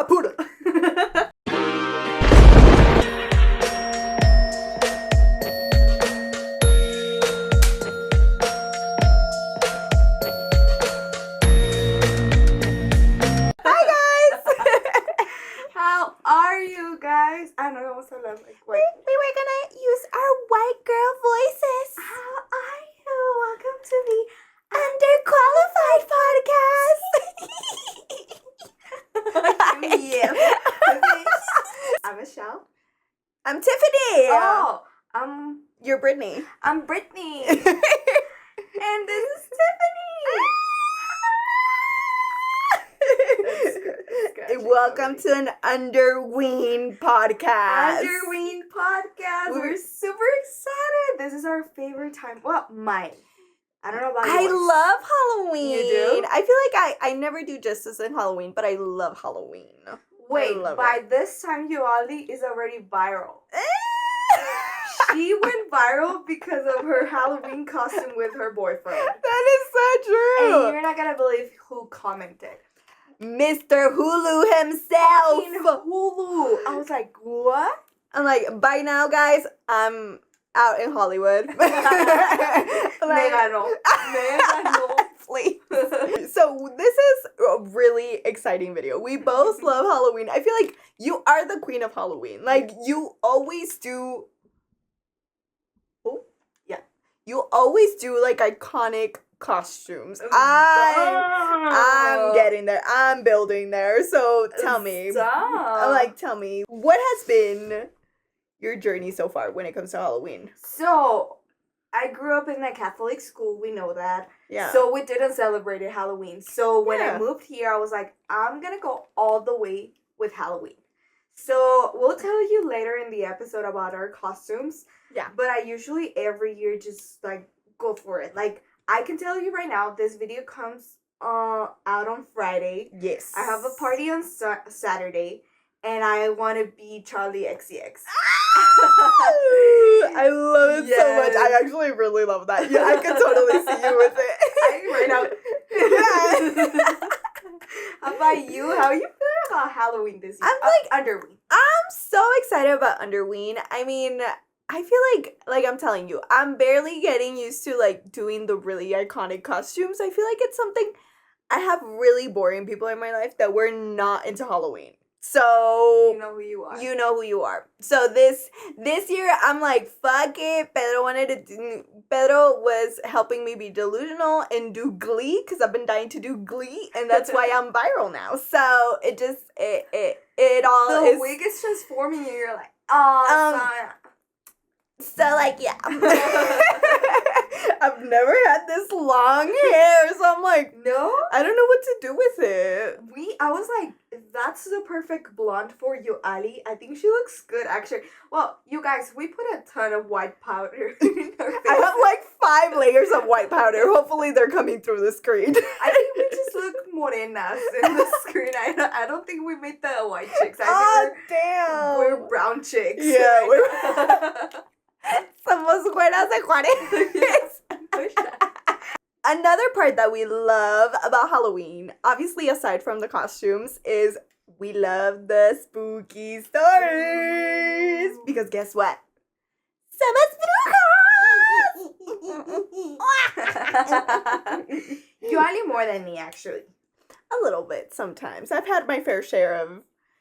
a poodle. I know I was so loud. Like, what? We were gonna use our white girl voices. How are you? Welcome to the Underqualified Podcast. Yeah. I'm Michelle. I'm Tiffany. Oh, you're Brittany. I'm Brittany. And this is Tiffany. Welcome to an Underween podcast. Underween podcast. We're super excited. This is our favorite time. Well, mine. I don't know about yours. I love Halloween. You do? I feel like I never do justice in Halloween, but I love Halloween. Wait, by this time, Yoali is already viral. She went viral because of her Halloween costume with her boyfriend. That is so true. And you're not gonna believe who commented. Mr. Hulu himself. In Hulu. I was like, what? I'm like, by now, guys, I'm out in Hollywood. Please. So this is a really exciting video. We both love Halloween. I feel like you are the queen of Halloween. Like, you always do... Oh, yeah. You always do, like, iconic costumes. I'm getting there. I'm building there. So tell me. Tell me, what has been your journey so far when it comes to Halloween? So, I grew up in a Catholic school. We know that. Yeah. So, we didn't celebrate Halloween. So, when I moved here, I was like, I'm going to go all the way with Halloween. So, we'll tell you later in the episode about our costumes. Yeah. But I usually every year just, like, go for it. Like, I can tell you right now, this video comes out on Friday. Yes. I have a party on Saturday, and I want to be Charlie XCX. I love it so much. I actually really love that. Yeah, I can totally see you with it. How about you? How are you feeling about Halloween this year? I'm like Underween. I'm so excited about Underween. I mean, I feel like I'm telling you, I'm barely getting used to, like, doing the really iconic costumes. I feel like it's something, I have really boring people in my life that were not into Halloween. So you know who you are. You know who you are. So this year, I'm like, fuck it. Pedro was helping me be delusional and do Glee, because I've been dying to do Glee, and that's why I'm viral now. So it just, it all the is... The wig is transforming you. You're like, oh, So, like, yeah. I've never had this long hair, so I'm like, no? I don't know what to do with it. I was like, that's the perfect blonde for Yoali. I think she looks good, actually. Well, you guys, we put a ton of white powder in her face. I have, like, 5 layers of white powder. Hopefully they're coming through the screen. I think we just look morenas in the screen. I don't think we made the white chicks. Damn. We're brown chicks. Yeah, we're... Somos güeras de Juárez. Another part that we love about Halloween, obviously aside from the costumes, is we love the spooky stories. Because guess what? Somos brujas! Yoali more than me, actually. A little bit sometimes. I've had my fair share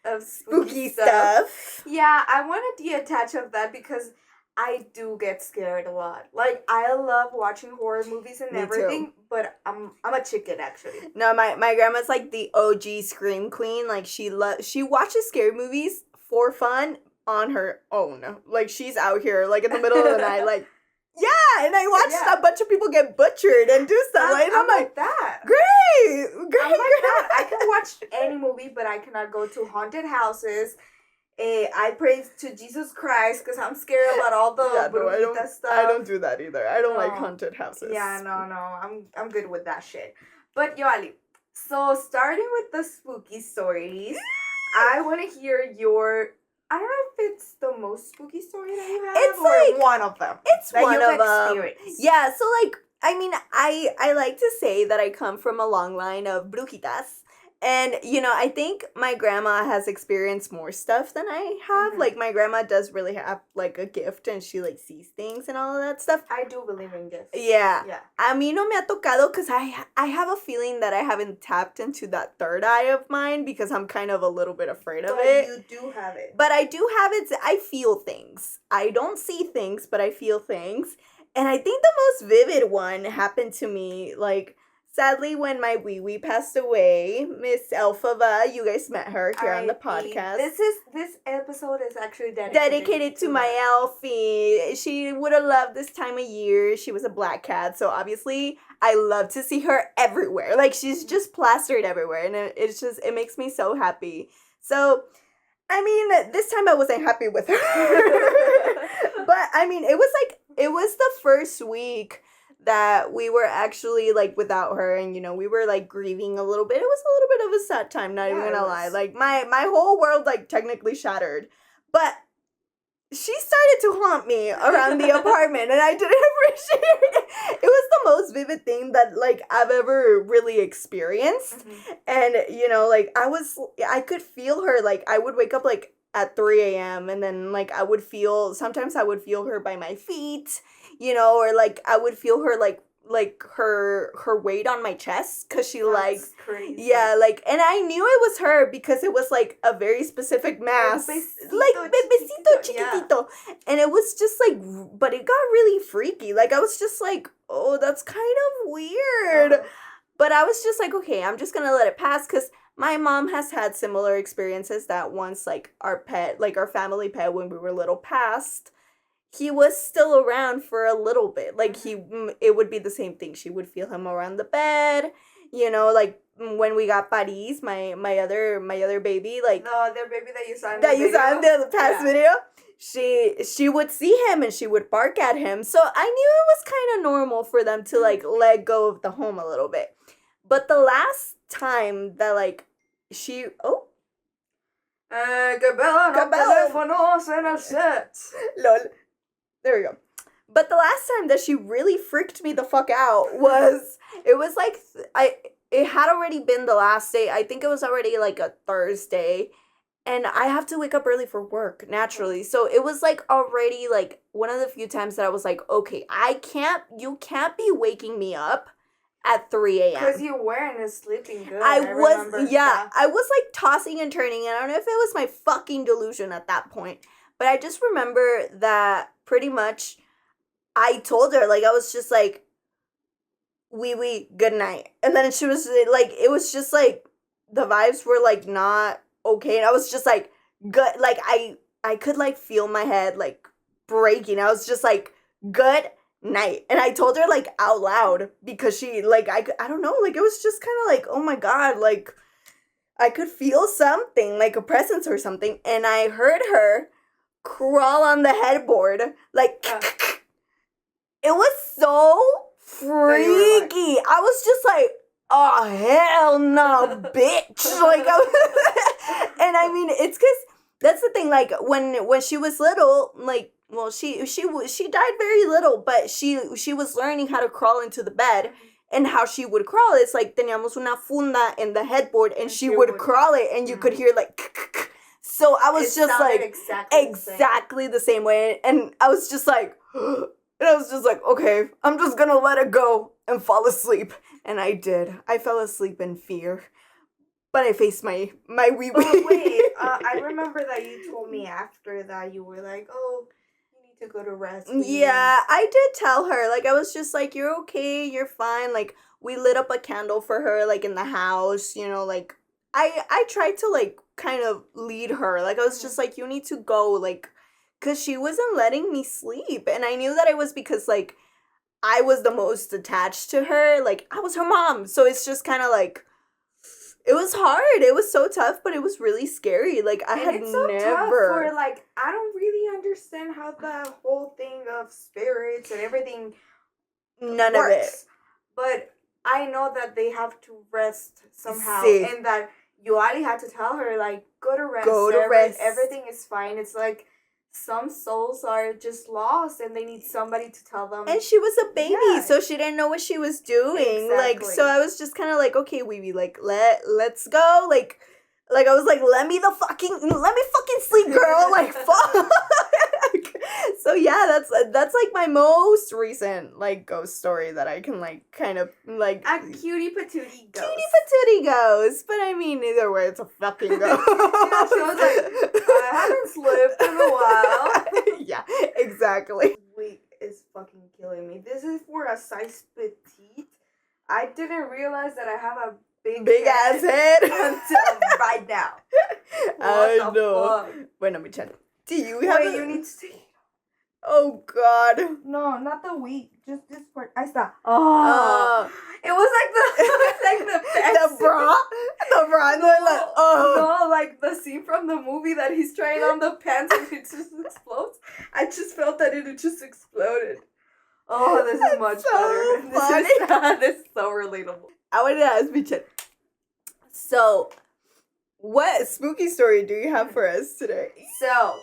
of spooky stuff. Yeah, I want to detach of that because I do get scared a lot. Like, I love watching horror movies and everything, too. But I'm a chicken, actually. No, my grandma's like the OG scream queen. Like, she watches scary movies for fun on her own. Like, she's out here, like, in the middle of the night, like, yeah, and I watched a bunch of people get butchered and do stuff. I'm like that. Great. I'm like that. I can watch any movie, but I cannot go to haunted houses. I pray to Jesus Christ because I'm scared about all the stuff. I don't do that either. I don't like haunted houses. Yeah, no. I'm good with that shit. But Yoali, so starting with the spooky stories, I want to hear your... I don't know if it's the most spooky story that you have, or one of them. It's one of them. Yeah, so, like, I mean, I like to say that I come from a long line of brujitas. And, I think my grandma has experienced more stuff than I have. Mhm. Like, my grandma does really have, like, a gift, and she, like, sees things and all of that stuff. I do believe in gifts. Yeah. Yeah. A mí no me ha tocado because I have a feeling that I haven't tapped into that third eye of mine because I'm kind of a little bit afraid of But it. you do have it. But I do have it. I feel things. I don't see things, but I feel things. And I think the most vivid one happened to me, like, sadly, when my wee passed away. Miss Elphaba, you guys met her here on the podcast. This episode is actually dedicated to my Elfie. She would have loved this time of year. She was a black cat, so obviously I love to see her everywhere. Like, she's just plastered everywhere, and it makes me so happy. So, I mean, this time I wasn't happy with her. But, I mean, it was the first week that we were actually, like, without her, and, we were, like, grieving a little bit. It was a little bit of a sad time, not even gonna lie. Like, my whole world, like, technically shattered. But she started to haunt me around the apartment, and I didn't appreciate it. It was the most vivid thing that, like, I've ever really experienced. Mm-hmm. And, like, I could feel her. Like, I would wake up, like, at 3 a.m. and then, like, sometimes I would feel her by my feet, or, like, I would feel her, like her weight on my chest, because she, like, crazy. Yeah, like, and I knew it was her because it was, like, a very specific mask, like, bebecito chiquitito, yeah. And it was just, like, but it got really freaky. Like, I was just like, oh, that's kind of weird. Uh-huh. But I was just like, okay, I'm just gonna let it pass, because my mom has had similar experiences that once, like, our family pet, when we were little, passed. He was still around for a little bit. Like, it would be the same thing. She would feel him around the bed, like, when we got Paris, my other baby, like, no, their baby that you saw in the past video. She would see him and she would bark at him. So I knew it was kind of normal for them to, like, let go of the home a little bit. But the last time that, like, lol. There we go. But the last time that she really freaked me the fuck out it was like, it had already been the last day. I think it was already, like, a Thursday. And I have to wake up early for work, naturally. So it was, like, already, like, one of the few times that I was like, okay, you can't be waking me up at 3 a.m. Because you weren't sleeping good. I was, I was, like, tossing and turning. And I don't know if it was my fucking delusion at that point. But I just remember that pretty much I told her, like, I was just like, wee, good night. And then she was, like, it was just, like, the vibes were, like, not okay. And I was just, like, good. Like, I could, like, feel my head, like, breaking. I was just, like, good night. And I told her, like, out loud, because she, like, I don't know, like, it was just kind of like, oh my God, like, I could feel something, like a presence or something. And I heard her crawl on the headboard, like, it was so freaky. I was just like, oh, hell no, bitch. Like, and I mean, it's because that's the thing, like, when she was little, like, well, she died very little, but she was learning how to crawl into the bed. And how she would crawl, it's like, teníamos una funda in the headboard, and she would crawl it, and you could hear, like, so I was just like, exactly the same way. And I was just like, okay, I'm just gonna let it go and fall asleep. And I did. I fell asleep in fear. But I faced my wee. Oh, wait, I remember that you told me after that you were like, oh, you need to go to rest. Yeah, I did tell her. Like, I was just like, you're okay, you're fine. Like, we lit up a candle for her, like, in the house, like, I tried to, like, kind of lead her. Like, I was just like, you need to go, like, because she wasn't letting me sleep. And I knew that it was because, like, I was the most attached to her. Like, I was her mom. So it's just kind of like, it was hard. It was so tough, but it was really scary. Like, I had it's so never. Tough for, like, I don't really understand how the whole thing of spirits and everything None works. of it. But I know that they have to rest somehow. Sí. And that Yoali had to tell her, like, go to rest. Everything is fine. It's like some souls are just lost and they need somebody to tell them. And she was a baby, Yeah. so she didn't know what she was doing. Like, Exactly. so I was just kind of like, okay, Weeby, like, let's go. Like I was like, let me fucking sleep, girl. Like, fuck. So yeah, that's like my most recent like ghost story that I can like kind of like A cutie patootie ghost. cutie patootie ghost. But I mean, either way, it's a fucking ghost. Yeah, she was like, I haven't slept in a while. Yeah, exactly. This week is fucking killing me. This is for a size petite. I didn't realize that I have a big ass head until right now. I What the know. fuck? Wait, let me check. Do you have? Wait, you need to see. Oh God. No, not the week. Just this part. I saw. Oh. It was like the the bra, and they're like, oh. No, like the scene from the movie that he's trying on the pants and it just explodes. I just felt that it just exploded. Oh, this is much so better. This is so relatable. I wanted to ask Michan. So, what spooky story do you have for us today? So,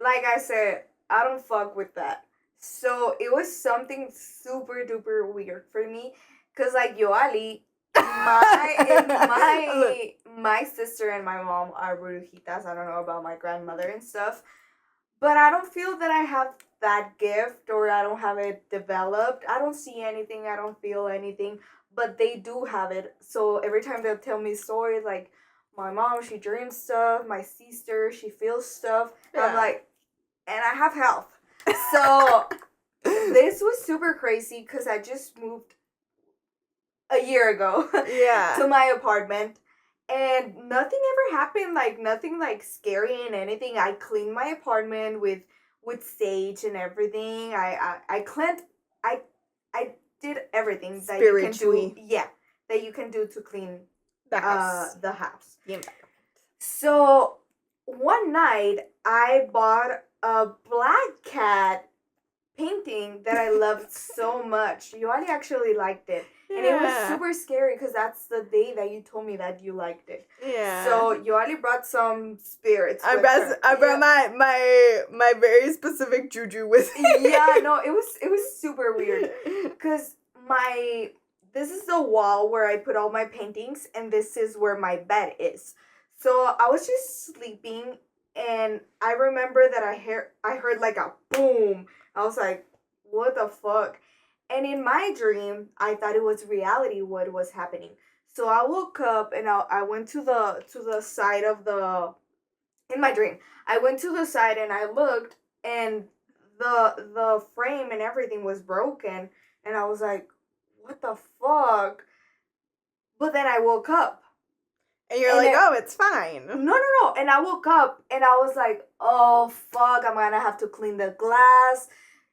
like I said, I don't fuck with that. So it was something super duper weird for me, cause like Yoali, my sister and my mom are brujitas. I don't know about my grandmother and stuff, but I don't feel that I have that gift or I don't have it developed. I don't see anything. I don't feel anything, but they do have it. So every time they'll tell me stories, like my mom, she dreams stuff. My sister, she feels stuff. Yeah. I'm like, and I have health. So this was super crazy because I just moved a year ago Yeah. to my apartment and nothing ever happened, like nothing like scary and anything. I cleaned my apartment with sage and everything. I cleaned I did everything that you can do. Yeah, that you can do to clean the house. the house. Yeah. So one night I bought a black cat painting that I loved so much. Yoali actually liked it. Yeah. And it was super scary because that's the day that you told me that you liked it. Yeah. So Yoali brought some spirits. I brought my very specific juju with me. Yeah, no, it was super weird. Because this is the wall where I put all my paintings and this is where my bed is. So I was just sleeping and I remember that I heard like a boom. I was like, what the fuck? And in my dream, I thought it was reality what was happening. So I woke up and I went to the side of in my dream. I went to the side and I looked and the frame and everything was broken and I was like, what the fuck? But then I woke up. And you're like, oh, it's fine. No. And I woke up and I was like, oh, fuck, I'm going to have to clean the glass.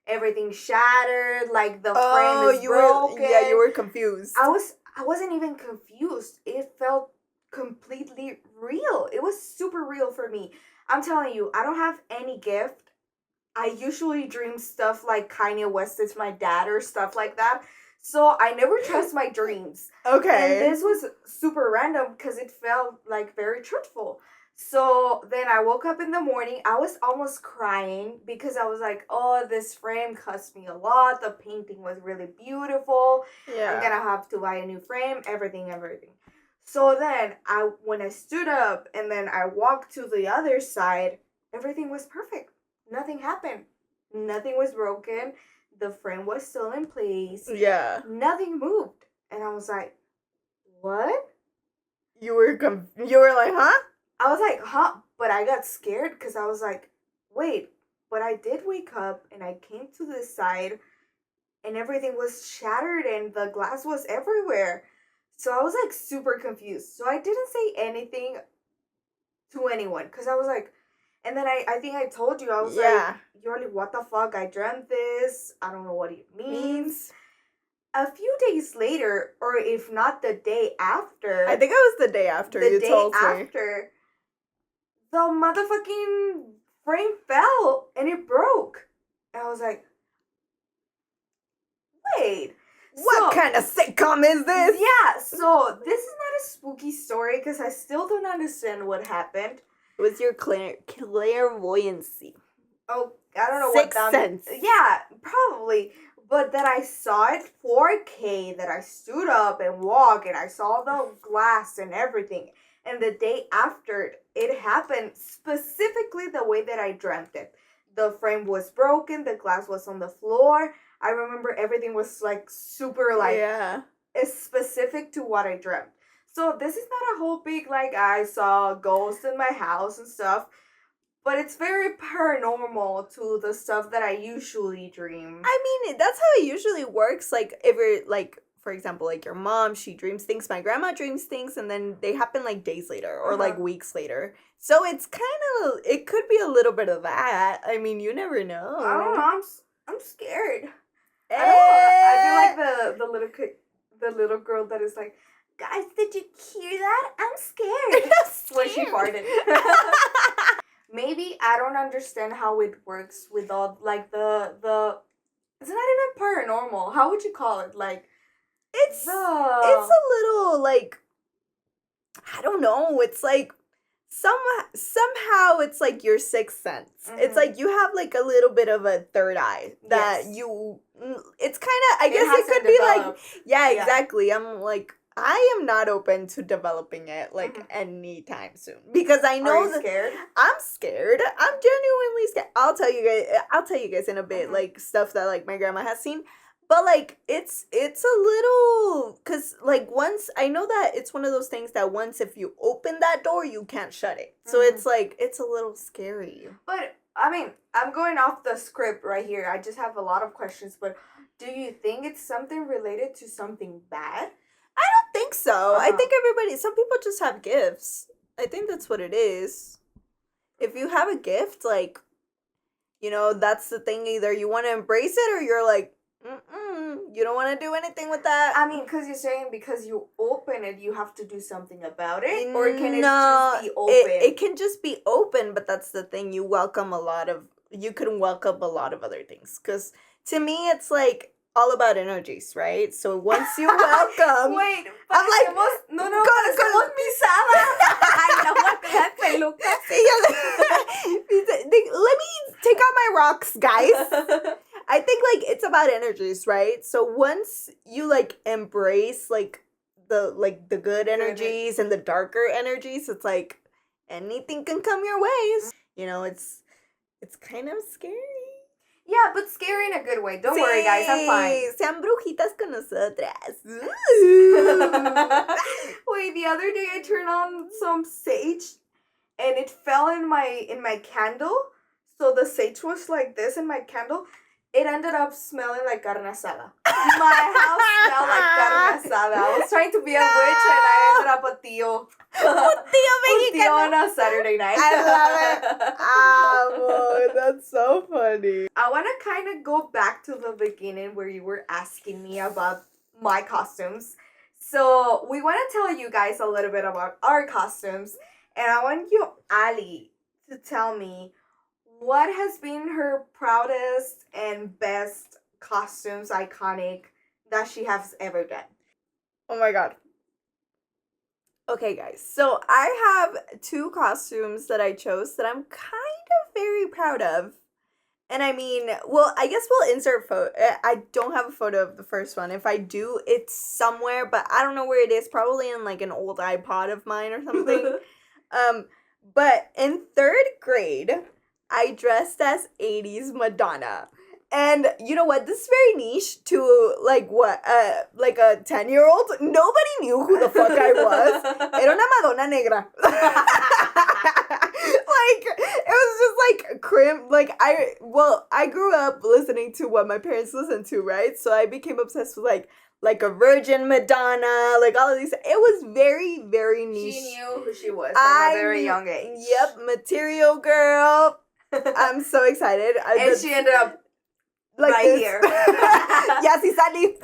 Everything shattered. Like, the frame is broken. You were confused. I wasn't even confused. It felt completely real. It was super real for me. I'm telling you, I don't have any gift. I usually dream stuff like Kanye West is my dad or stuff like that. So I never trust my dreams. Okay. And this was super random because it felt like very truthful. So then I woke up in the morning. I was almost crying because I was like, oh, this frame cost me a lot. The painting was really beautiful. Yeah. I'm going to have to buy a new frame, everything. So then when I stood up and then I walked to the other side, everything was perfect. Nothing happened. Nothing was broken. The frame was still in place. Yeah. Nothing moved. And I was like, what? You were like, huh? I was like, huh? But I got scared because I was like, wait, but I did wake up and I came to this side and everything was shattered and the glass was everywhere. So I was like super confused. So I didn't say anything to anyone because I was like, and then I think I told you, I was like, Yoali, what the fuck? I dreamt this. I don't know what it means. A few days later, or if not the day after. I think it was the day after you told me. The day after, the motherfucking frame fell and it broke. And I was like, wait. What kind of sitcom is this? Yeah, so this is not a spooky story because I still don't understand what happened. It was your clairvoyancy. Oh, I don't know Sixth what that. Sense. Yeah, probably. But that I saw it 4K, that I stood up and walked and I saw the glass and everything. And the day after, it happened specifically the way that I dreamt it. The frame was broken, the glass was on the floor. I remember everything was like super like specific to what I dreamt. So this is not a whole big like I saw a ghost in my house and stuff. But it's very paranormal to the stuff that I usually dream. I mean, that's how it usually works. Like, if you're, like, for example, like, your mom, she dreams things. My grandma dreams things, and then they happen, like, days later or, like, weeks later. So it's kind of, it could be a little bit of that. I mean, you never know. I don't know. I'm scared. I feel like the little girl that is like, guys, did you hear that? I'm scared. When she farted. Maybe I don't understand how it works with all like the it's not even paranormal. How would you call it? Like it's a little like, I don't know. It's like somehow it's like your sixth sense. Mm-hmm. It's like you have like a little bit of a third eye that you. It's kind of, I guess it could be like, yeah, exactly. I'm like, I am not open to developing it like anytime soon because I know. Are you scared? I'm scared. I'm genuinely scared. I'll tell you guys in a bit like stuff that like my grandma has seen. But like it's a little, cause like once I know that it's one of those things that once if you open that door you can't shut it. So it's like it's a little scary. But I mean, I'm going off the script right here. I just have a lot of questions. But do you think it's something related to something bad? I don't think so. I think some people just have gifts. I think that's what it is. If you have a gift, like, you know, that's the thing. Either you want to embrace it or you're like, you don't want to do anything with that. I mean, because you're saying because you open it, you have to do something about it? Or can it just be open? It can just be open, but that's the thing. You can welcome a lot of other things. Because to me, it's like, all about energies, right? So once you welcome... Wait, I'm like... No, somos misadas. Ay, no, what the peluca. Let me take out my rocks, guys. I think, like, it's about energies, right? So once you, like, embrace, like, the good energies and the darker energies, it's like, anything can come your ways. You know, it's kind of scary. Yeah, but scary in a good way. Don't worry, guys. I'm fine. Sean brujitas con nosotras. Wait, the other day I turned on some sage, and it fell in my candle. So the sage was like this in my candle. It ended up smelling like carne asada. My house smelled like carne asada. I was trying to be a witch, and I ended up a tío. Un tío on a Saturday night. I love it. That's so funny. I want to kind of go back to the beginning where you were asking me about my costumes. So we want to tell you guys a little bit about our costumes. And I want Yoali to tell me what has been her proudest and best costumes, iconic, that she has ever done. Oh my god. Okay, guys. So I have 2 costumes that I chose that I'm kind of very proud of. And I mean, well, I guess we'll insert photo. I don't have a photo of the first one. If I do, it's somewhere, but I don't know where it is. Probably in like an old iPod of mine or something. But in 3rd grade, I dressed as 80s Madonna. And you know what? This is very niche to like a 10-year-old. Nobody knew who the fuck I was. Era una Madonna negra. Like, it was just like crimp. Like I grew up listening to what my parents listened to, right? So I became obsessed with like a Virgin Madonna, like all of these. It was very, very niche. She knew who she was from a very young age. Yep, material girl. I'm so excited. And she ended up like right this. Here. Yes, sí salí.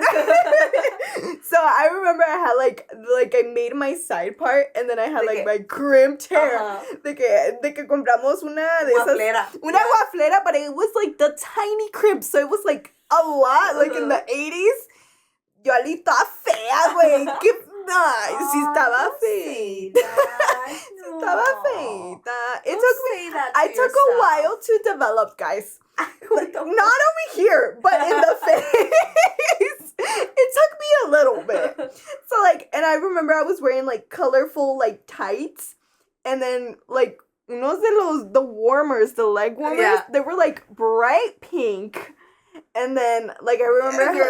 So I remember I had like I made my side part and then I had like my crimped hair. De que compramos una de esas. Una guaflera, but it was like the tiny crimp. So it was like a lot, like in the 80s. Yoali estaba fea, güey. No, sí estaba feita. Sí estaba feita. It's I took a while to develop, guys. Not over here, but in the face. It took me a little bit. So, like, and I remember I was wearing, like, colorful, like, tights. And then, like, the warmers, the leg warmers, they were, like, bright pink. And then, like, I remember,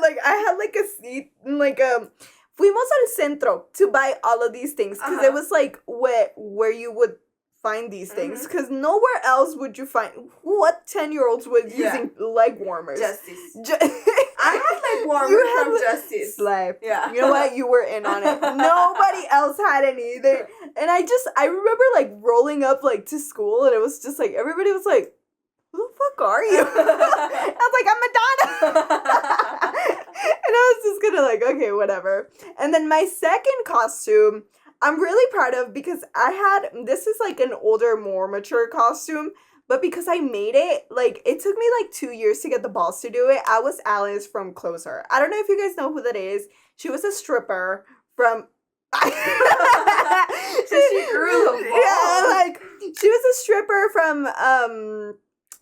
like, I had, like, a seat, like, fuimos al centro to buy all of these things. Because it was, like, where you would find these things. Because nowhere else would you find, what 10-year-olds was using leg warmers? Justice. I had leg warmers from Justice. Slay. Yeah. You know what? You were in on it. Nobody else had any. And I remember, like, rolling up, like, to school. And it was just, like, everybody was, like, who the fuck are you? I was like, I'm Madonna. And I was just gonna like, okay, whatever. And then my second costume, I'm really proud of because this is like an older, more mature costume. But because I made it, like, it took me like 2 years to get the balls to do it. I was Alice from Closer. I don't know if you guys know who that is. She was a stripper from... she grew the balls. Yeah, like, she was a stripper from...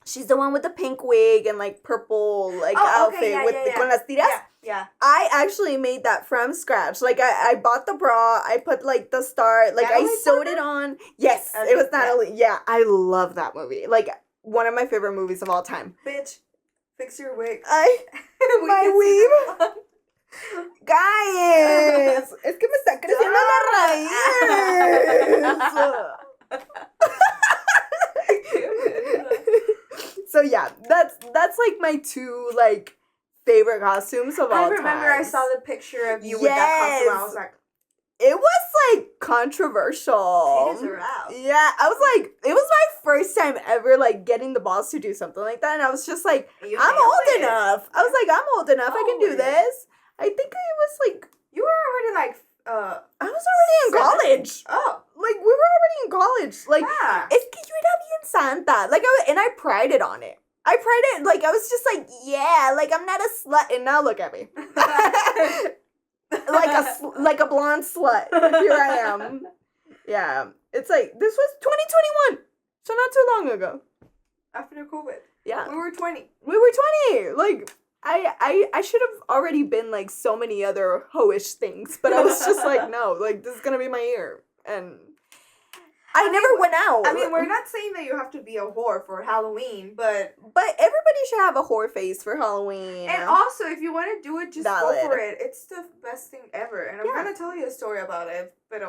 She's the one with the pink wig and, like, purple, like, outfit con las tiras. Yeah. I actually made that from scratch. Like, I bought the bra. I put, like, the star. Like, I sewed it on. Yes, it was Natalie. Yeah, I love that movie. Like, one of my favorite movies of all time. Bitch, fix your wig. My weave. Guys, es que me está creciendo la raíz. So yeah, that's like my two like favorite costumes of all time. I remember I saw the picture of you with that costume. I was like, it was like controversial. Titties are out. Yeah, I was like, it was my first time ever like getting the balls to do something like that, and I was just like, I'm old enough. I was like, I'm old enough. I can do this. I think I was like, you were already like, I was already in college. Oh. Like, we were already in college. Like, es que yo era bien santa. Like, and I prided on it. I prided, like, I was just like, yeah, like, I'm not a slut. And now look at me. like a blonde slut. Here I am. Yeah. It's like, this was 2021. So not too long ago. After COVID. Yeah. We were 20. We were 20. Like, I should have already been, like, so many other hoish things. But I was just like, no, like, this is going to be my year. And I never went out. I mean, we're not saying that you have to be a whore for Halloween, but everybody should have a whore face for Halloween. And also, if you want to do it, just go for it. It's the best thing ever. And I'm gonna tell you a story about it. But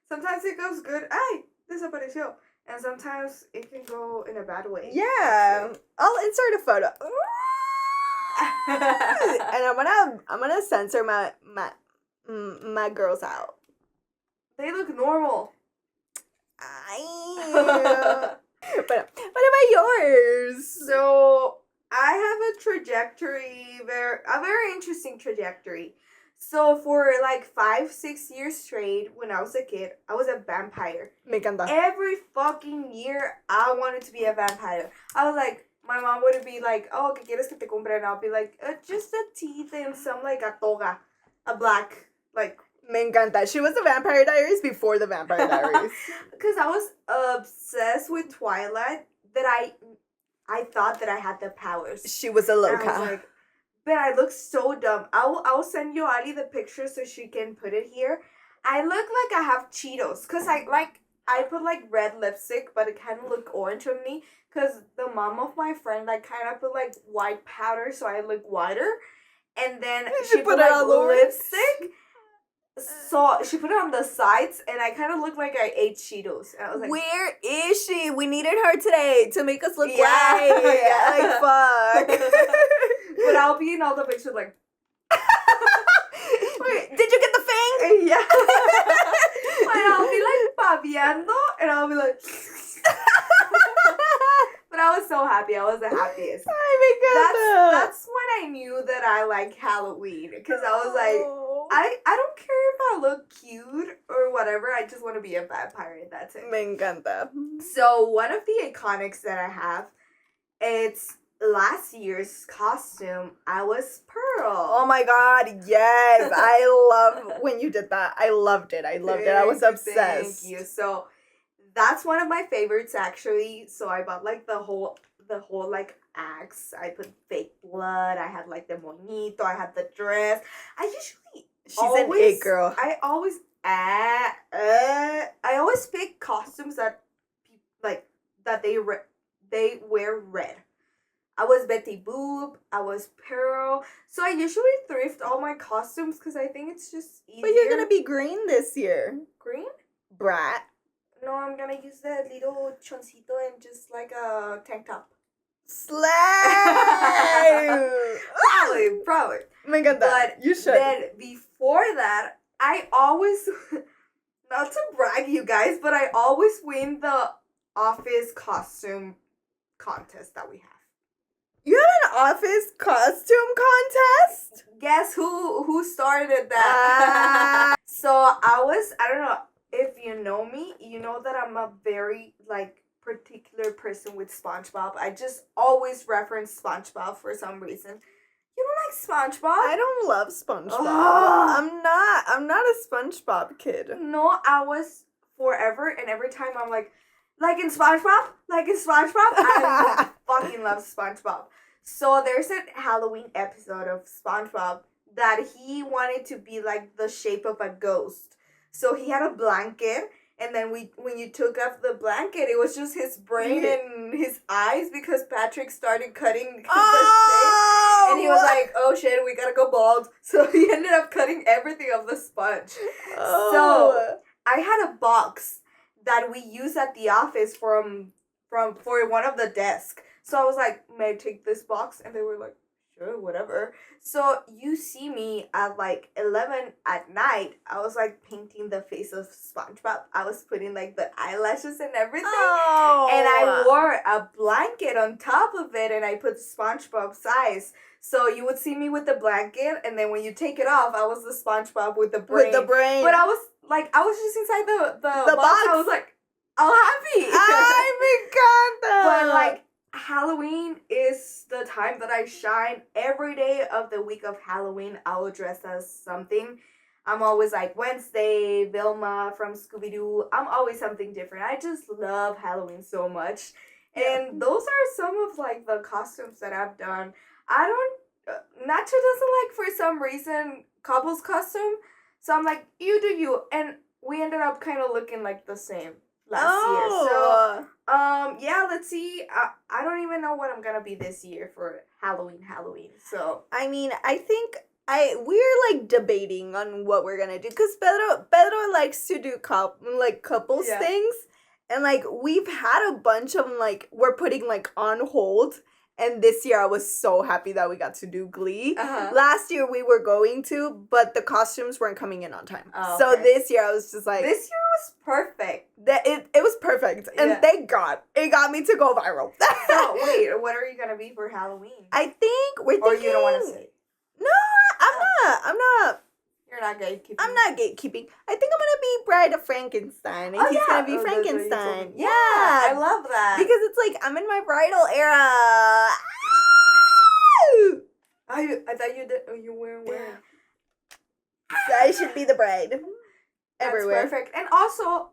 sometimes it goes good. Ay, desapareció. And sometimes it can go in a bad way. Yeah, I'll insert a photo. And I'm gonna censor my girls out. They look normal. But what about yours? So I have a very interesting trajectory. So for like 5-6 years straight, when I was a kid, I was a vampire. Me encanta. Every fucking year, I wanted to be a vampire. I was like, my mom would be like, oh, ¿qué quieres que te compre? And I'll be like, just a teeth and some like a toga, a black like. Me encanta. She was the Vampire Diaries before the Vampire Diaries. Because I was obsessed with Twilight that I thought that I had the powers. She was a loca. And I was like, but I look so dumb. I'll send Yoali the picture so she can put it here. I look like I have Cheetos. Because I put like red lipstick, but it kind of look orange on me. Because the mom of my friend like kind of put like white powder so I look whiter. And then she put like lipstick. So she put it on the sides, and I kind of looked like I ate Cheetos. And I was like, where is she? We needed her today to make us look white. Yeah. Like, fuck. But I'll be in all the pictures like... Wait, did you get the thing? Yeah. And I'll be like babeando, and I'll be like... But I was so happy. I was the happiest. Oh my God. That's when I knew that I like Halloween. Because I was like... I don't care if I look cute or whatever. I just want to be a vampire. That's it. Me encanta. So one of the iconics that I have, it's last year's costume. I was Pearl. Oh my God, yes. I love when you did that. I loved it. I was obsessed. Thank you. So that's one of my favorites actually. So I bought like the whole like axe. I put fake blood. I had like the moñito. I had the dress. I usually She's an it girl. I always pick costumes that like that they wear red. I was Betty Boop. I was Pearl. So I usually thrift all my costumes because I think it's just easier. But you're gonna be green this year. Green? Brat. No, I'm gonna use the little choncito and just like a tank top. Slay! Probably. Oh my god, But you should. then before that, I always, not to brag you guys, but I always win the office costume contest that we have. You had an office costume contest? Guess who started that? So I don't know, if you know me, you know that I'm a very, like, particular person with SpongeBob. I just always reference SpongeBob for some reason. You don't like SpongeBob? I don't love SpongeBob. Ugh. I'm not a SpongeBob kid. No, I was forever, and every time I'm like in SpongeBob? I fucking love SpongeBob. So there's a Halloween episode of SpongeBob that he wanted to be like the shape of a ghost. So he had a blanket, and then when you took off the blanket, it was just his brain and his eyes because Patrick started cutting the shape. And he was like, oh shit, we gotta go bald. So he ended up cutting everything of the sponge. So I had a box that we use at the office for one of the desks. So I was like, may I take this box? And they were like, sure, whatever. So you see me at like 11 at night. I was like painting the face of SpongeBob. I was putting like the eyelashes and everything. Oh. And I wore a blanket on top of it, and I put SpongeBob's eyes. So you would see me with the blanket, and then when you take it off, I was the SpongeBob with the brain. But I was just inside the box. I was like, all happy. Ay, me encanta. But like, Halloween is the time that I shine. Every day of the week of Halloween, I will dress as something. I'm always like Wednesday, Vilma from Scooby-Doo. I'm always something different. I just love Halloween so much. And those are some of like the costumes that I've done. Nacho doesn't like, for some reason, couples costume. So I'm like, you do you. And we ended up kind of looking like the same last year. So, yeah, let's see. I don't even know what I'm gonna be this year for Halloween. So, I mean, I think we're like debating on what we're gonna do because Pedro likes to do couples things, and like we've had a bunch of them, like we're putting like on hold. And this year I was so happy that we got to do Glee. Last year we were going to, but the costumes weren't coming in on time. Oh, okay. So this year I was just like... This year was perfect. It was perfect. And thank God. It got me to go viral. So, wait, what are you going to be for Halloween? I think we're thinking... Or you don't want to say? No, I'm not. You're not gatekeeping. I'm not gatekeeping. I think I'm going to be Bride of Frankenstein. And he's going to be Frankenstein. Yeah, I love that. Because it's like, I'm in my bridal era. I thought you weren't wearing. I should be the bride. Everywhere. That's perfect. And also,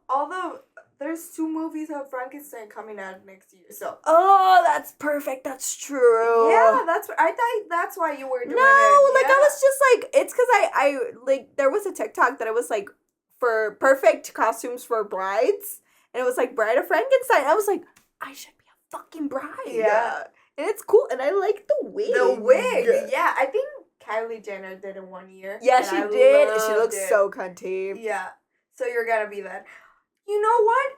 there's 2 movies of Frankenstein coming out next year, so. Oh, that's perfect. That's true. Yeah, I thought that's why you were doing it. No, like, I was just like, it's because I like, there was a TikTok that it was like, for perfect costumes for brides, and it was like, Bride of Frankenstein. I was like, I should be a fucking bride. Yeah. And it's cool, and I like the wig. Yeah, I think Kylie Jenner did it one year. Yeah, she did. She looks so cunty. Yeah. So you're gonna be that. You know what?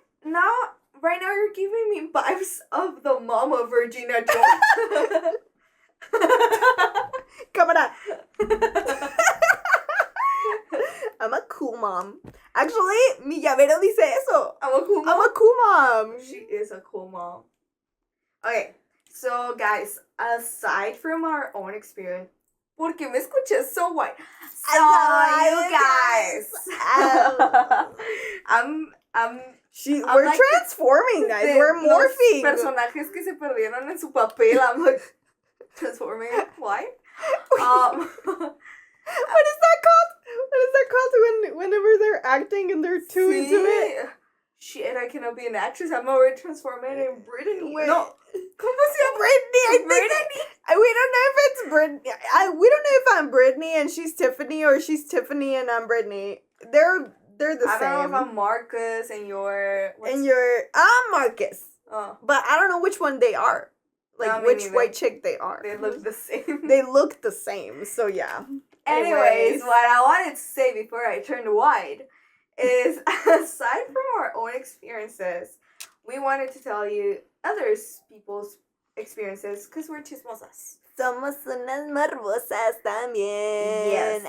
Right now you're giving me vibes of the mama Virginia Jones. Come on. I'm a cool mom. Actually, mi llavero dice eso. I'm a cool mom. I'm a cool mom. She is a cool mom. Okay, so guys, aside from our own experience, porque me escuché so white. So you guys, we're like transforming, guys. We're morphing. Personajes que se perdieron en su papel. I'm like transforming. Why? What is that called? Whenever they're acting and they're too into it? shit, I cannot be an actress. I'm already transforming in Brittany. Wait. No. ¿Cómo se llama? Brittany, I think Brittany? we don't know if it's Brittany. We don't know if I'm Brittany and she's Tiffany or she's Tiffany and I'm Brittany. They're the I same. don't know if I'm Marcus and you're... I'm Marcus. Oh. But I don't know which one they are. Like, No, me which neither. white chick they are. They look the same. They look the same, so yeah. Anyways, what I wanted to say before I turned white is, aside from our own experiences, we wanted to tell you other people's experiences because we're chismosas. Somos unas morbosas también. Yes.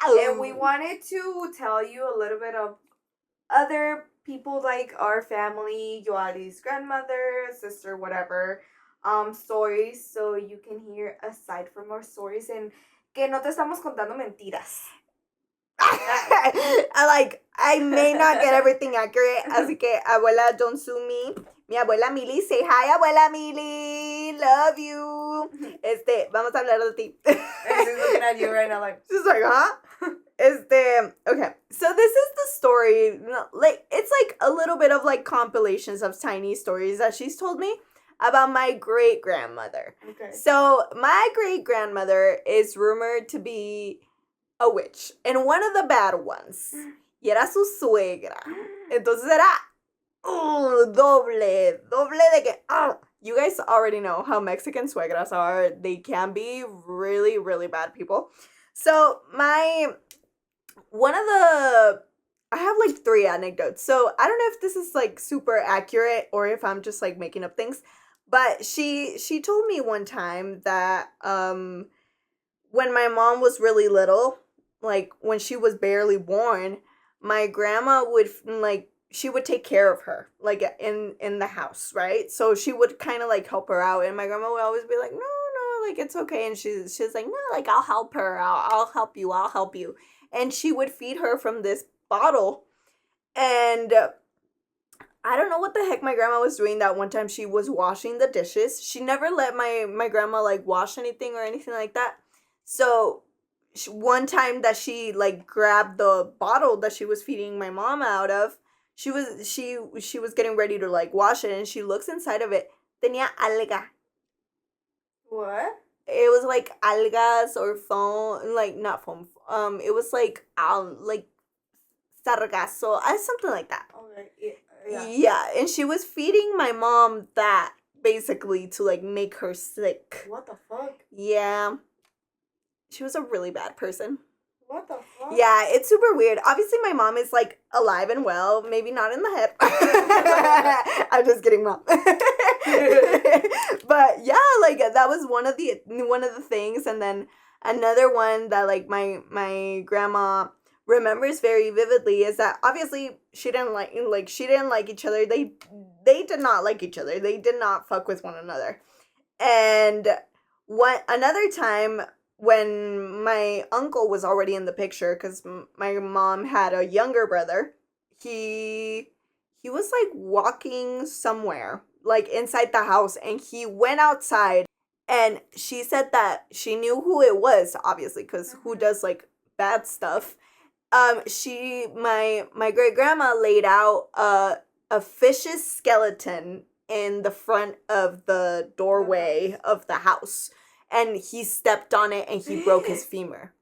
Ow. And we wanted to tell you a little bit of other people, like our family, Yoali's grandmother, sister, whatever, stories, so you can hear aside from our stories and que no te estamos contando mentiras. I may not get everything accurate, así que abuela, don't sue me. Mi abuela Mili, say hi, abuela Mili, love you. Vamos a hablar de ti. And she's looking at you right now like... She's like, huh? Okay, so this is the story, like, it's like a little bit of like compilations of tiny stories that she's told me about my great-grandmother. Okay. So, my great-grandmother is rumored to be a witch, and one of the bad ones. Y era su suegra. Entonces era doble de que, you guys already know how Mexican suegras are. They can be really, really bad people. So, I have like 3 anecdotes. So, I don't know if this is like super accurate or if I'm just like making up things. But she told me one time that when my mom was really little, like when she was barely born, my grandma would she would take care of her like in the house, right? So she would kind of like help her out, and my grandma would always be like, no, like it's okay, and she's like, no, like I'll help her, I'll help you, and she would feed her from this bottle, and I don't know what the heck my grandma was doing that one time. She was washing the dishes. She never let my grandma like wash anything or anything like that. So one time that she like grabbed the bottle that she was feeding my mom out of, she was getting ready to like wash it, and she looks inside of it. Tenía alga. What? It was like algas or foam, like not foam. It was like sargazo, something like that. Okay. Yeah, and she was feeding my mom that basically to like make her sick. What the fuck? Yeah. She was a really bad person. What the fuck? Yeah, it's super weird. Obviously, my mom is like alive and well, maybe not in the hip. I'm just kidding, Mom. But yeah, like that was one of the things, and then another one that like my grandma remembers very vividly is that obviously she didn't like each other. They did not like each other. They did not fuck with one another. And another time when my uncle was already in the picture, because my mom had a younger brother, he was like walking somewhere like inside the house, and he went outside, and she said that she knew who it was, obviously, because who does like bad stuff. My great grandma laid out a fish's skeleton in the front of the doorway of the house, and he stepped on it and he broke his femur.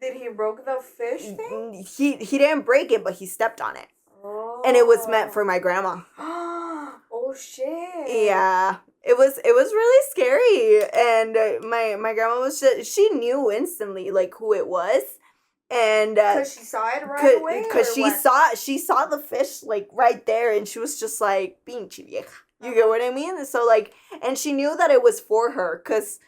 Did he broke the fish thing? He didn't break it, but he stepped on it. Oh. And it was meant for my grandma. Oh shit. Yeah. It was really scary, and my grandma she knew instantly like who it was. And because she saw it right away, because she saw the fish like right there, and she was just like pinche vieja. You get what I mean? And so like, and she knew that it was for her, because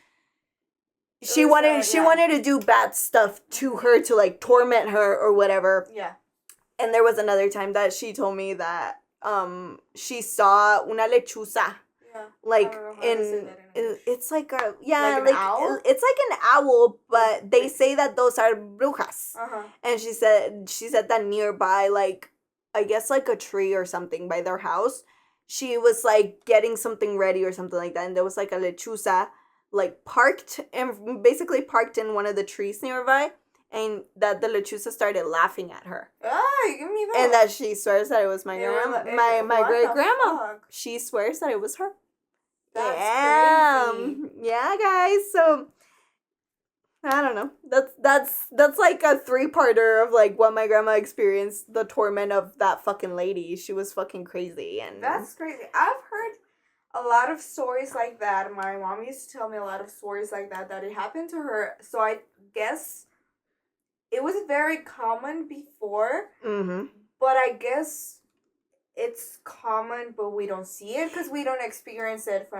she wanted to do bad stuff to her, to like torment her or whatever. Yeah. And there was another time that she told me that she saw una lechuza. Yeah. Like it's like a like an owl? It's like an owl, but they say that those are brujas. Uh-huh. And she said that nearby, like I guess like a tree or something by their house, she was like getting something ready or something like that, and there was like a lechuza like parked in one of the trees nearby, and that the lechuza started laughing at her. Ay, give me that. And that she swears that it was my grandma, my great grandma. Fuck? She swears that it was her. That's crazy. Yeah, guys. So I don't know. That's like a 3-parter of like what my grandma experienced, the torment of that fucking lady. She was fucking crazy, and That's crazy. I've heard a lot of stories like that. My mom used to tell me a lot of stories like that it happened to her. So I guess it was very common before, but I guess it's common, but we don't see it because we don't experience it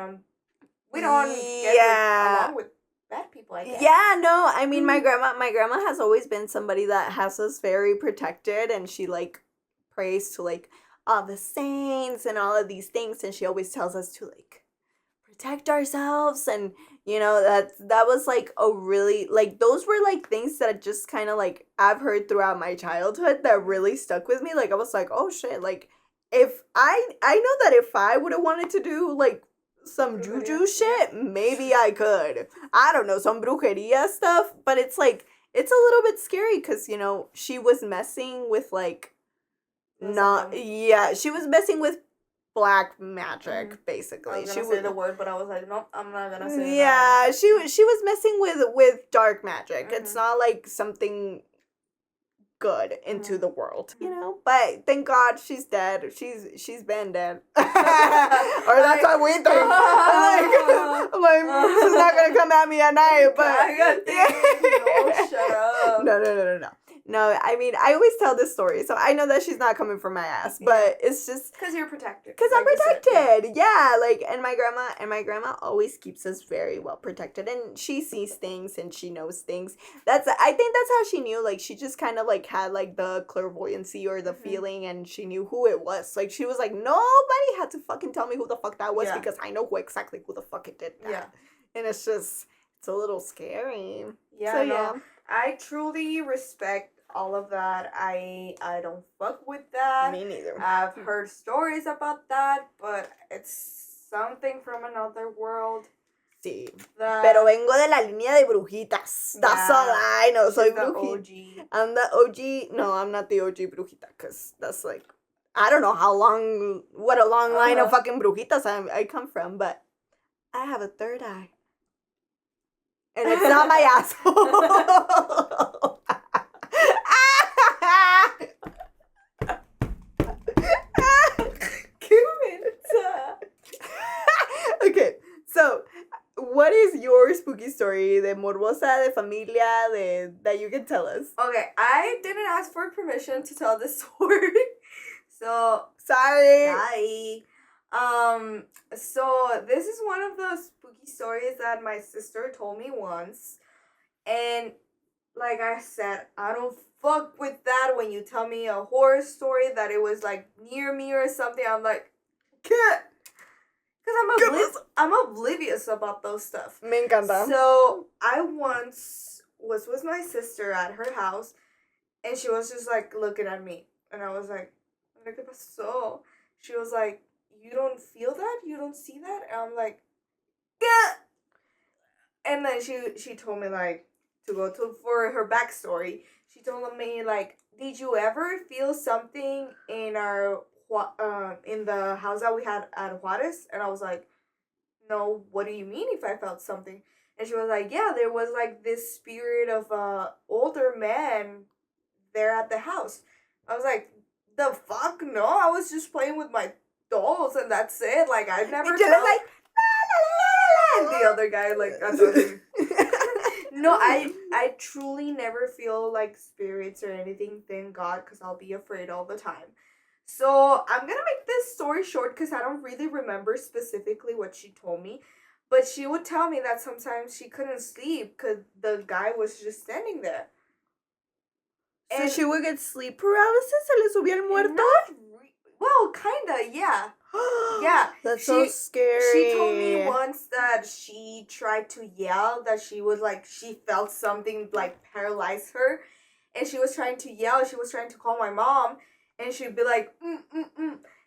we don't get along with bad people, I guess. Yeah, no, I mean my grandma has always been somebody that has us very protected, and she like prays to like all the saints and all of these things, and she always tells us to like protect ourselves, and you know that was like a really like those were like things that just kind of like I've heard throughout my childhood that really stuck with me. Like I was like, oh shit, like if I know that if I would have wanted to do like some juju shit, maybe I could. I don't know, some brujeria stuff, but it's like it's a little bit scary because you know she was messing with like she was messing with black magic, basically. I was gonna say the word, but I was like, nope, I'm not gonna say that. Yeah, she was messing with dark magic. It's not like something good into the world, you know. But thank God she's dead. She's been dead, or that's what we think. I'm like, she's not gonna come at me at night. But I got things. Shut up. No. No, I mean, I always tell this story, so I know that she's not coming for my ass, but it's just because you're protected. Because I'm protected, yeah. Like, and my grandma always keeps us very well protected, and she sees things and she knows things. I think that's how she knew. Like, she just kind of like had like the clairvoyancy or the feeling, and she knew who it was. Like, she was like, nobody had to fucking tell me who the fuck that was because I know exactly who the fuck it did that. Yeah, and it's a little scary. Yeah, so, no, I truly respect all of that. I don't fuck with that. Me neither. I've heard stories about that, but it's something from another world. Sí. Pero vengo de la línea de brujitas. That's all I know. Soy brujita. I'm the OG. No, I'm not the OG brujita, because that's like, I don't know what a long line of fucking brujitas I come from, but I have a third eye. And it's not my asshole. Okay, so what is your spooky story de morbosa, de familia, that you can tell us? Okay, I didn't ask for permission to tell this story, so sorry. So this is one of the spooky stories that my sister told me once, and like I said, I don't fuck with that. When you tell me a horror story that it was like near me or something, I'm like, can't. Because I'm oblivious about those stuff. Me encanta. So I once was with my sister at her house, and she was just like looking at me, and I was like, ¿Qué pasó? She was like, you don't feel that? You don't see that? And I'm like, yeah. And then she told me like to go for her backstory. She told me like, did you ever feel something in in the house that we had at Juarez? And I was like, no, what do you mean if I felt something? And she was like, yeah, there was like this spirit of older man there at the house. I was like, the fuck? No, I was just playing with my dolls and that's it. Like, I've never felt like, la, la, la, la, la. And the other guy, like, I told him. No, I truly never feel like spirits or anything, thank God, because I'll be afraid all the time. So I'm gonna make this story short because I don't really remember specifically what she told me. But she would tell me that sometimes she couldn't sleep because the guy was just standing there. So she would get sleep paralysis? Se le subía el muerto? Well, kinda, yeah. Yeah. That's so scary. She told me once that she tried to yell, that she was like, she felt something like paralyze her. And she was trying to yell, she was trying to call my mom. And she'd be like,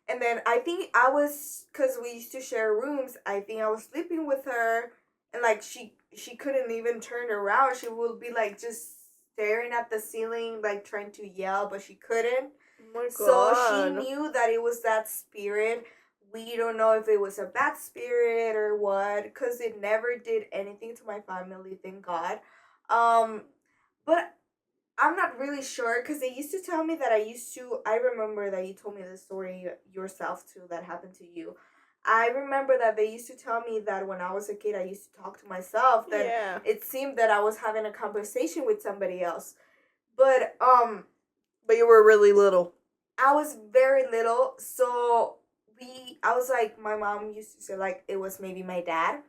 And then I think I was, because we used to share rooms, I think I was sleeping with her. And like, she couldn't even turn around. She would be like just staring at the ceiling, like trying to yell, but she couldn't. Oh my So God. she knew that it was that spirit. We don't know if it was a bad spirit or what, because it never did anything to my family, thank God. But I'm not really sure, because they used to tell me that I remember that you told me this story yourself too, that happened to you. I remember that they used to tell me that when I was a kid, I used to talk to myself, that Yeah. it seemed that I was having a conversation with somebody else. But But you were really little. I was very little, so I was like, my mom used to say like it was maybe my dad.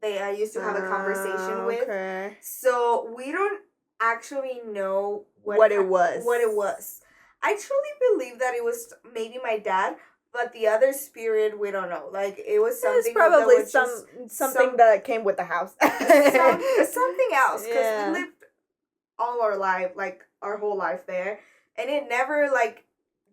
I used to have a conversation with. Okay. So we don't actually know What it was. What it was. I truly believe that it was maybe my dad, but the other spirit we don't know. Like it was something. It's probably that was something that came with the house. Something else, because Yeah. we lived all our life, like our whole life there, and it never like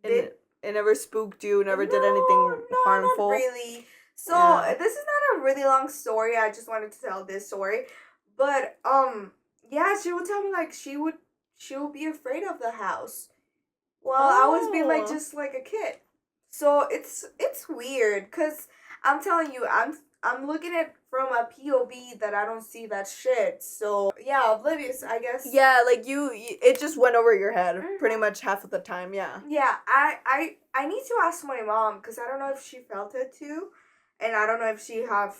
did. It never spooked you. Never did anything harmful. Not really. So Yeah. this is not a really long story. I just wanted to tell this story, but yeah, she would tell me like she would be afraid of the house. Well, I was being like Oh. just like a kid. So it's weird, cause I'm telling you, I'm looking at from a POV that I don't see that shit. So yeah, oblivious, I guess. Yeah, like it just went over your head Mhm. pretty much half of the time. Yeah. Yeah, I need to ask my mom, because I don't know if she felt it too, and I don't know if she have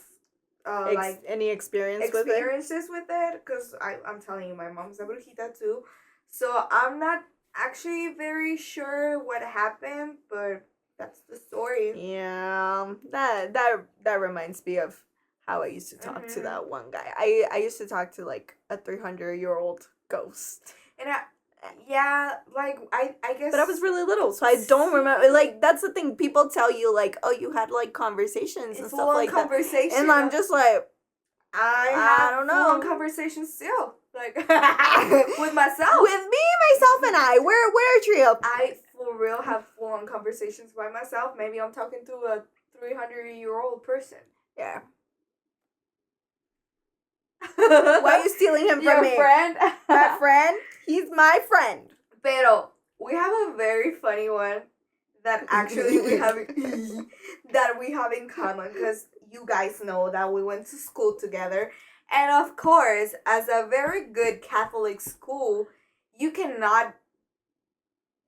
like any experiences with it, because I'm telling you, my mom's a brujita too, so I'm not actually very sure what happened, but that's the story. Yeah, that reminds me of how I used to talk to that one guy. I used to talk to like a 300-year-old ghost. And like I guess. But I was really little, so I don't remember. Like that's the thing. People tell you like, oh, you had like conversations and stuff like that, and I'm just like, I don't know. full-on conversations still, like with myself. With me, myself, and I. We're a trio. I for real have full-on conversations by myself. Maybe I'm talking to a 300-year-old person. Yeah. Why are you stealing him from Your me? friend? My friend? He's my friend. Pero we have a very funny one that actually we have in common, because you guys know that we went to school together, and of course, as a very good Catholic school, you cannot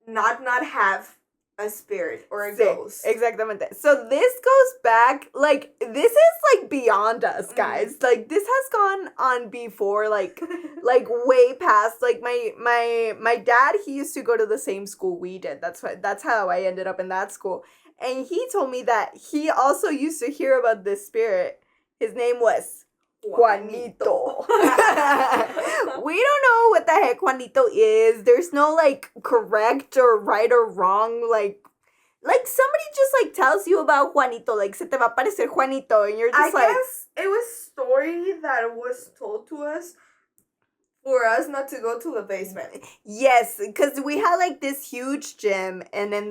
not have a spirit or a ghost. Exactamente. So this goes back, like, this is, like, beyond us, guys. Like, this has gone on before, like, way past. Like, my dad, he used to go to the same school we did. That's how I ended up in that school. And he told me that he also used to hear about this spirit. His name was Juanito. We don't know what the heck Juanito is. There's no like correct or right or wrong. Like somebody just like tells you about Juanito. Like se te va a aparecer Juanito, and you're just I guess it was story that was told to us for us not to go to the basement. Yes, because we had like this huge gym, and then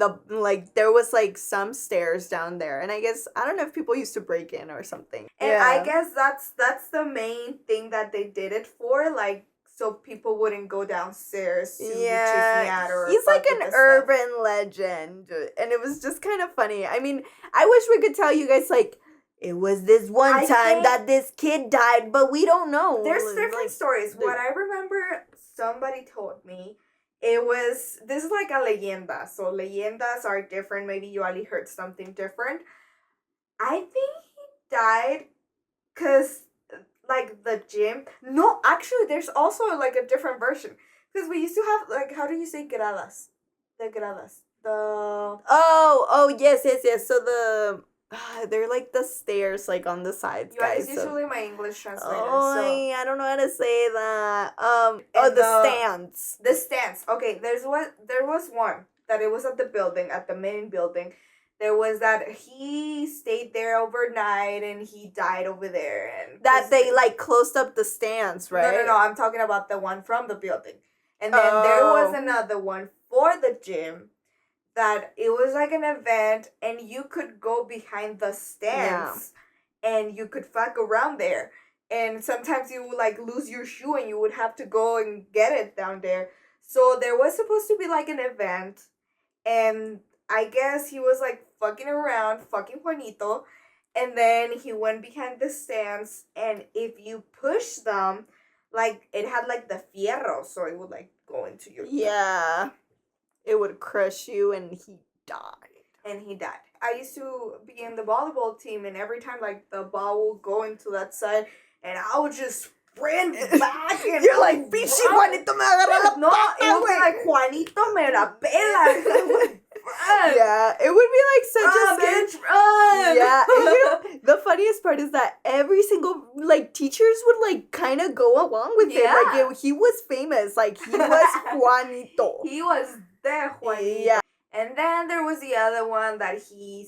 there was like some stairs down there, and I guess I don't know if people used to break in or something. And yeah. I guess that's the main thing that they did it for, like so people wouldn't go downstairs to chismear or he's like an urban legend, and it was just kind of funny. I mean, I wish we could tell you guys like, it was this one time that this kid died, but we don't know. There's different stories. What I remember somebody told me, this is like a leyenda. So leyendas are different. Maybe Yoali heard something different. I think he died because like the gym. No, actually there's also like a different version. Because we used to have like, how do you say gradas? The gradas. Oh, yes. So they're like the stairs, like on the sides, guys. It's usually my English translator. I don't know how to say that. The stands. The stands. Okay, there was one that it was at the main building. There was that he stayed there overnight and he died over there, and that they like closed up the stands, right? No. I'm talking about the one from the building, and then there was another one for the gym. That it was like an event, and you could go behind the stands, and you could fuck around there. and sometimes you would like lose your shoe and you would have to go and get it down there. So there was supposed to be like an event, and I guess he was like fucking around, fucking Juanito, and then he went behind the stands, and if you push them, like it had like the fierro, so it would like go into your Yeah. It would crush you, and he died. And he died. I used to be in the volleyball team, and every time like the ball would go into that side, and I would just sprint back. And you're like, "Pichi, Juanito me agarra la no, pata, it would be güey." like Juanito me la pela. Yeah, it would be like such a scary. Bitch, run. Yeah, and you know, the funniest part is that every single like teachers would like kind of go along with him. Like he was famous. Like he was Juanito. He was the Juanito. Yeah. And then there was the other one that he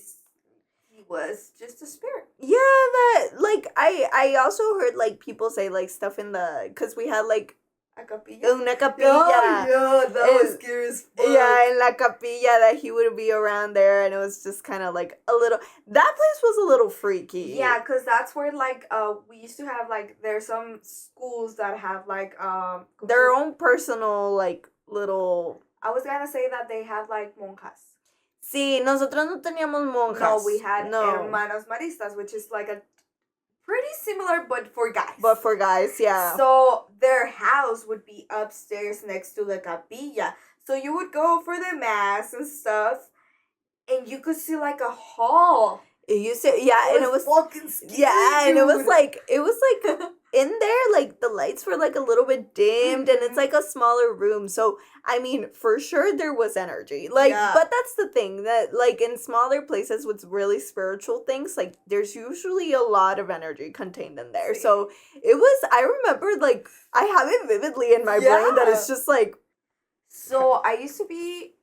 was just a spirit. Yeah, that like I also heard like people say like stuff in the, because we had like A capilla. una capilla. Oh, yeah, that was scary as fuck. Yeah, in la capilla, that he would be around there, and it was just kind of like a little. That place was a little freaky. Yeah, cause that's where like we used to have like there's some schools that have like their own personal like little. I was gonna say that they have like monjas. Sí, nosotros no teníamos monjas. No, we had hermanos maristas, which is like a pretty similar, but for guys. But for guys, yeah. So their house would be upstairs next to the capilla. So you would go for the mass and stuff, and you could see like a hall. It used to, yeah, and it was fucking scary. Yeah, and it was like in there, like the lights were like a little bit dimmed, and it's like a smaller room. So I mean, for sure there was energy. Like, but that's the thing, that like in smaller places with really spiritual things, like there's usually a lot of energy contained in there. So it was. I remember, like, I have it vividly in my brain that it's just like. So I used to be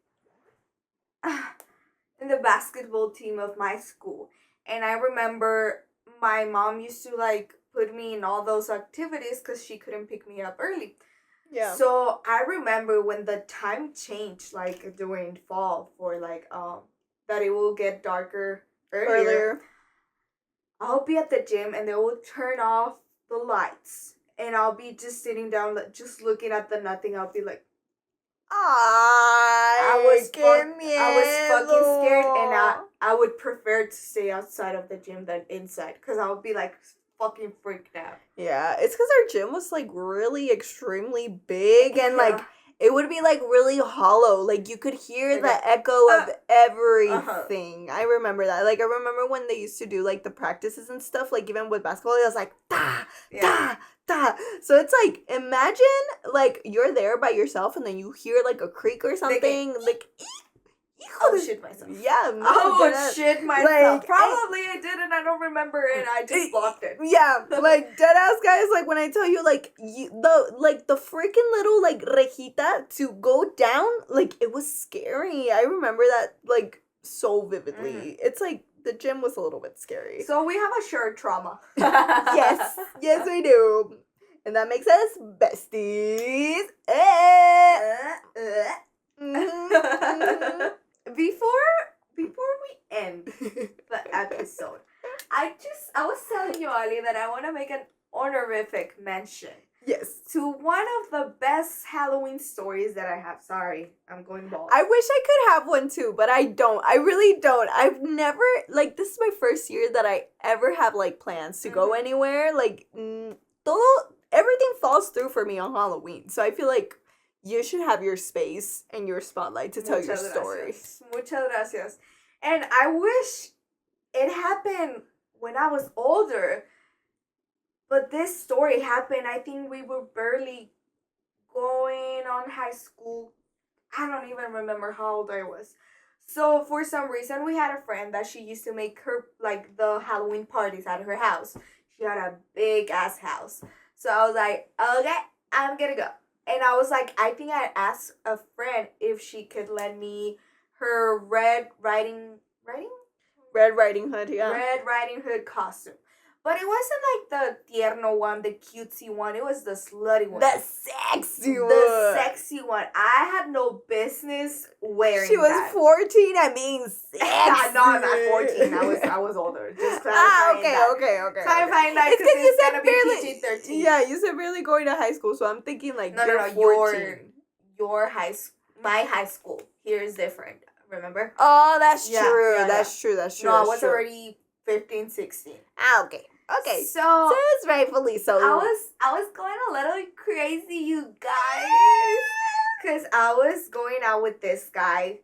in the basketball team of my school, and I remember my mom used to like put me in all those activities because she couldn't pick me up early. Yeah. So I remember when the time changed, like during fall, for like that it will get darker earlier. I'll be at the gym and they will turn off the lights, and I'll be just sitting down, just looking at the nothing. I'll be like, I was fucking scared, and I would prefer to stay outside of the gym than inside, because I would be like fucking freaked out. Yeah, it's because our gym was like really extremely big, and like it would be like really hollow. Like you could hear the echo of everything. I remember that. Like I remember when they used to do like the practices and stuff, like even with basketball, it was like da da da. So it's like, imagine like you're there by yourself and then you hear like a creak or something, like oh shit myself. Yeah. No, oh shit myself. Like, probably I did and I don't remember it. I just blocked it. Yeah, like dead ass guys. Like when I tell you, like the freaking little like rejita to go down, like it was scary. I remember that like so vividly. It's like the gym was a little bit scary. So we have a shared trauma. yes, we do, and that makes us besties. Before we end the episode, I was telling Yoali that I want to make an honorific mention. Yes. To one of the best Halloween stories that I have. Sorry, I'm going bald. I wish I could have one too, but I don't. I really don't. I've never, like, this is my first year that I ever have, like, plans to go anywhere. Like, everything falls through for me on Halloween. So I feel like you should have your space and your spotlight to tell your story. Muchas gracias. And I wish it happened when I was older. But this story happened, I think we were barely going on high school. I don't even remember how old I was. So for some reason, we had a friend that she used to make her, like, the Halloween parties at her house. She had a big ass house. So I was like, okay, I'm gonna go. And I was like, I think I asked a friend if she could lend me her Red Riding Hood, yeah. Red Riding Hood costume. But it wasn't like the tierno one, the cutesy one. It was the slutty one. The sexy one. The sexy one. I had no business wearing She was that. 14. I mean, sexy. No, I'm not 14. I was older. Just clarifying okay. Clarifying that It's because because you it's said gonna be barely. PG-13. Yeah, you said barely going to high school, so I'm thinking like No, you're 14. Your high school. My high school here is different. Remember? Oh, that's Yeah, true. yeah, That's true. That's true. No, I that's was true. already 15, 16. Okay. Okay. So it's rightfully so. I was going a little crazy, you guys, because I was going out with this guy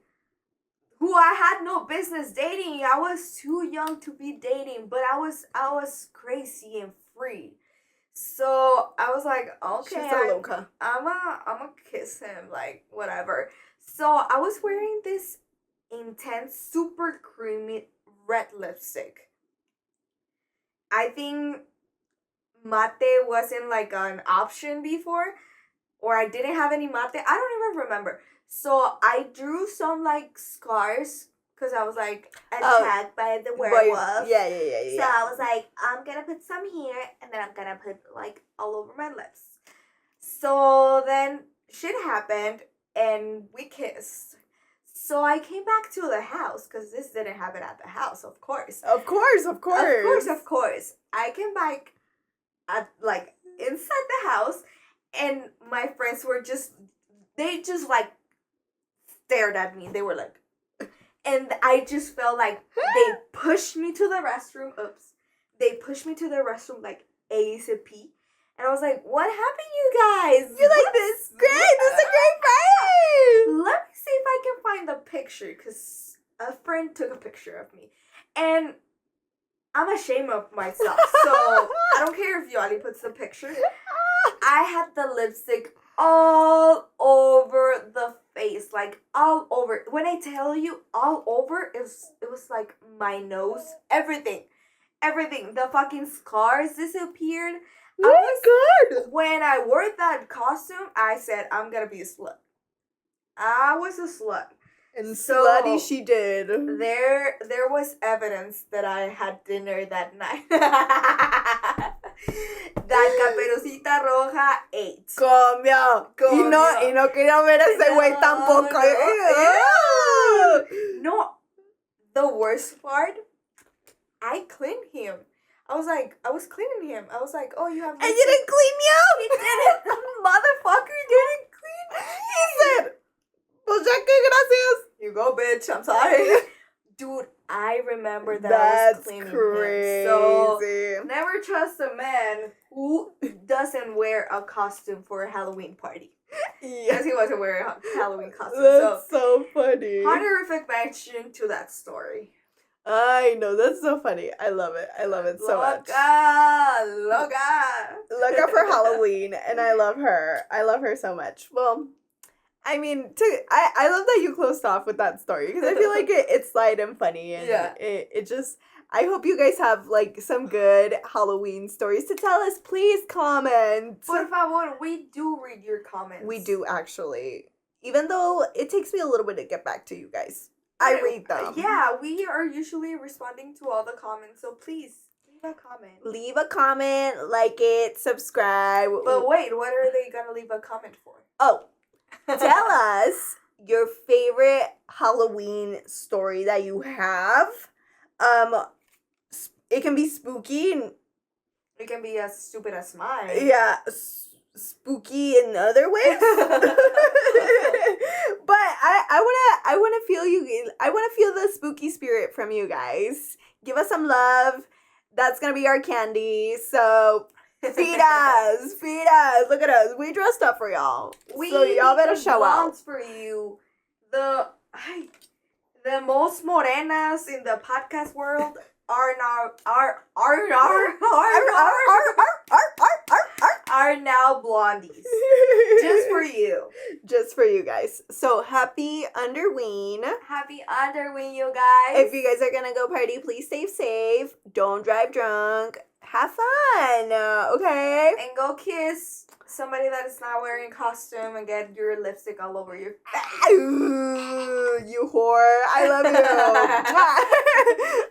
who I had no business dating. I was too young to be dating, but I was crazy and free. So I was like, okay, She's a loca. I'm a kiss him, like whatever. So I was wearing this intense, super creamy red lipstick. I think mate wasn't like an option before, or I didn't have any mate. I don't even remember. So I drew some like scars because I was like attacked by the werewolf. Yeah. So I was like, I'm gonna put some here, and then I'm gonna put like all over my lips. So then shit happened, and we kissed. So I came back to the house, because this didn't happen at the house, of course. Of course. Of course. I came back at like inside the house, and my friends were they just like stared at me. They were like, and I just felt like they pushed me to the restroom. Oops. They pushed me to the restroom like ASAP. And I was like, what happened, you guys? You're like, this is great. This is a great vibe. Let me see if I can find the picture, because a friend took a picture of me. And I'm ashamed of myself. So I don't care if Yoali puts the picture. I had the lipstick all over the face. Like, all over. When I tell you all over, it was like my nose. Everything. The fucking scars disappeared. God. When I wore that costume, I said, I'm gonna be a slut. I was a slut. And So, slutty she did. There was evidence that I had dinner that night. That Caperucita Roja ate. Comió. Y no quería ver a ese güey tampoco. No, the worst part, I cleaned him. I was cleaning him. I was like, oh, you have... And you didn't clean me out? He didn't. Motherfucker didn't clean. He said, pues ya que gracias. You go, bitch. I'm sorry. Dude, I remember that I was cleaning crazy. him. So, never trust a man who doesn't wear a costume for a Halloween party. Yeah. Because he wasn't wearing a Halloween costume. That's so funny. Honorific mention to that story. I know, that's so funny. I love it so much. Loca for Halloween, and I love her so much. Well, I mean, I love that you closed off with that story, because I feel like it's light and funny, and yeah. it just, I hope you guys have like some good Halloween stories to tell us. Please comment. Por favor, we do read your comments. We do, actually, even though it takes me a little bit to get back to you guys. I read them. Yeah, we are usually responding to all the comments, so please leave a comment. Leave a comment, like it, subscribe. But wait, what are they gonna leave a comment for? Oh, tell us your favorite Halloween story that you have. It can be spooky. It can be as stupid as mine. Yeah, spooky in other ways. But I wanna feel you. I wanna feel the spooky spirit from you guys. Give us some love. That's gonna be our candy. So feed us. Look at us. We dressed up for y'all. So y'all better show out. For you, the most morenas in the podcast world are now blondies. Just for you. Just for you guys. So happy Underween. Happy Underween, you guys. If you guys are gonna go party, please stay safe. Don't drive drunk. Have fun. Okay? And go kiss somebody that is not wearing a costume and get your lipstick all over your face. Ooh, you whore. I love you.